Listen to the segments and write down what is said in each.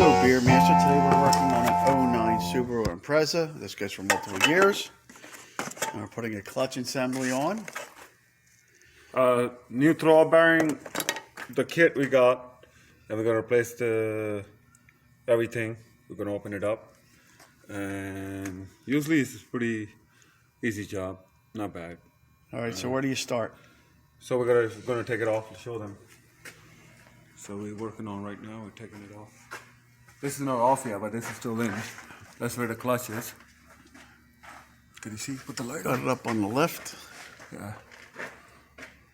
Joe, Beer Master. Today we're working on an '09 Subaru Impreza. This goes for multiple years. And we're putting a clutch assembly on. New throttle bearing, the kit we got, and we're gonna replace everything. We're gonna open it up, and usually it's a pretty easy job, not bad. All right, so where do you start? So we're gonna take it off and show them. So we're working on right now. We're taking it off. This is not off yet, but this is still in. That's where the clutch is. Can you see? Put the light Got on. it up on the left. Yeah.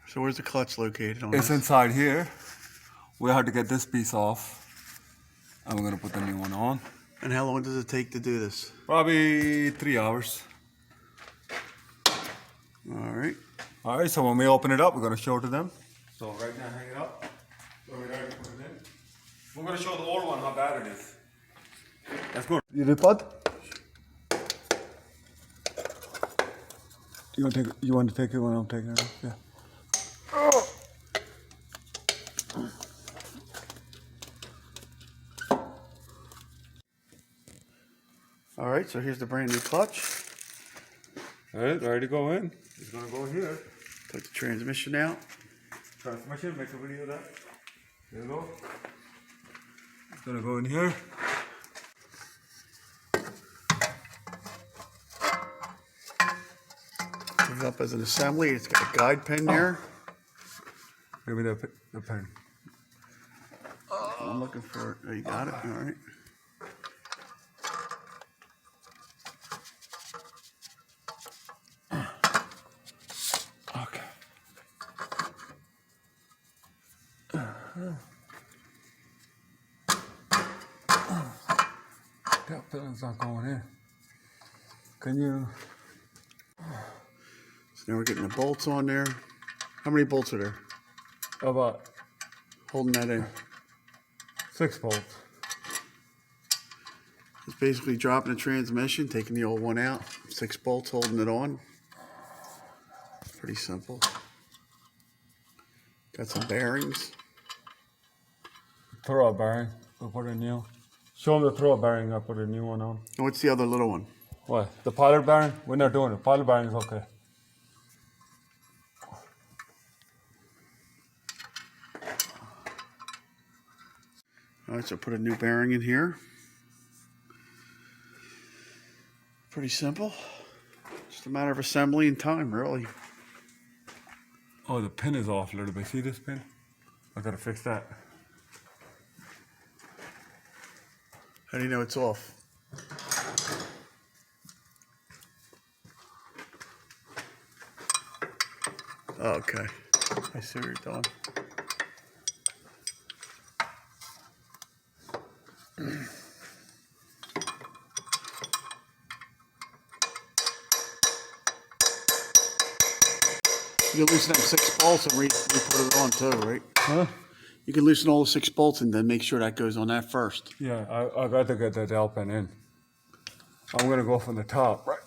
So where's the clutch located on It's this? inside here. We had to get this piece off, and we're gonna put the new one on. And how long does it take to do this? Probably 3 hours. All right. All right. So when we open it up, we're gonna show it to them. So right now, hang it up. So we're ready to put it in. We're gonna show the old one how bad it is. That's good. You did what? You want to take it when I'm taking it off? Yeah. All right, so here's the brand new clutch. All right, ready to go in. It's gonna go here. Take the transmission out. Transmission, make a video of that. There you go. It's gonna go in here. Put it up as an assembly. It's got a guide pin there. Give me the pen. I'm looking for it. Oh, you got it? All right. Okay. That pillar's not going in. Can you? So now we're getting the bolts on there. How many bolts are there? About Holding that in. 6 bolts. It's basically dropping the transmission, taking the old one out. 6 bolts holding it on. Pretty simple. Got some bearings. Throttle bearing. We'll put a new. Show them the throttle bearing. I'll put a new one on. And what's the other little one? What? The pilot bearing? We're not doing it. Pilot bearing is okay. All right, so put a new bearing in here. Pretty simple. Just a matter of assembly and time, really. Oh, the pin is off a little bit. See this pin? I gotta fix that. How do you know it's off? Oh, okay. I see what you're doing. You can loosen them 6 bolts and re-put it on too, right? Huh? You can loosen all the 6 bolts and then make sure that goes on that first. Yeah, I got to get that L pin in. I'm gonna go from the top, right?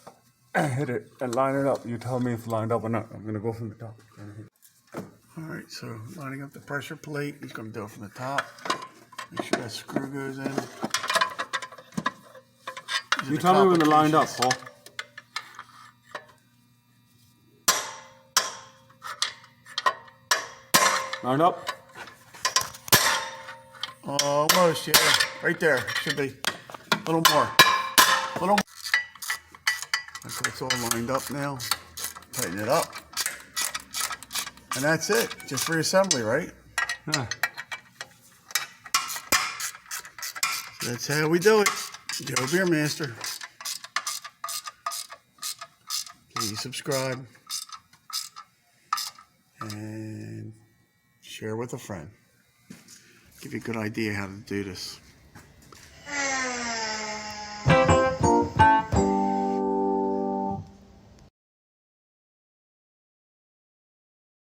Hit it and line it up. You tell me if it's lined up or not. I'm gonna go from the top. All right, so lining up the pressure plate. He's going to do it from the top. Make sure that screw goes in. You tell me when they're lined up, Paul. Lined up? Almost, yeah. Right there. Should be. A little more. A little more. Okay, it's all lined up now. Tighten it up. And that's it. Just reassembly, right? Yeah. That's how we do it. Joe Beer Master. Please subscribe. And share with a friend. Give you a good idea how to do this.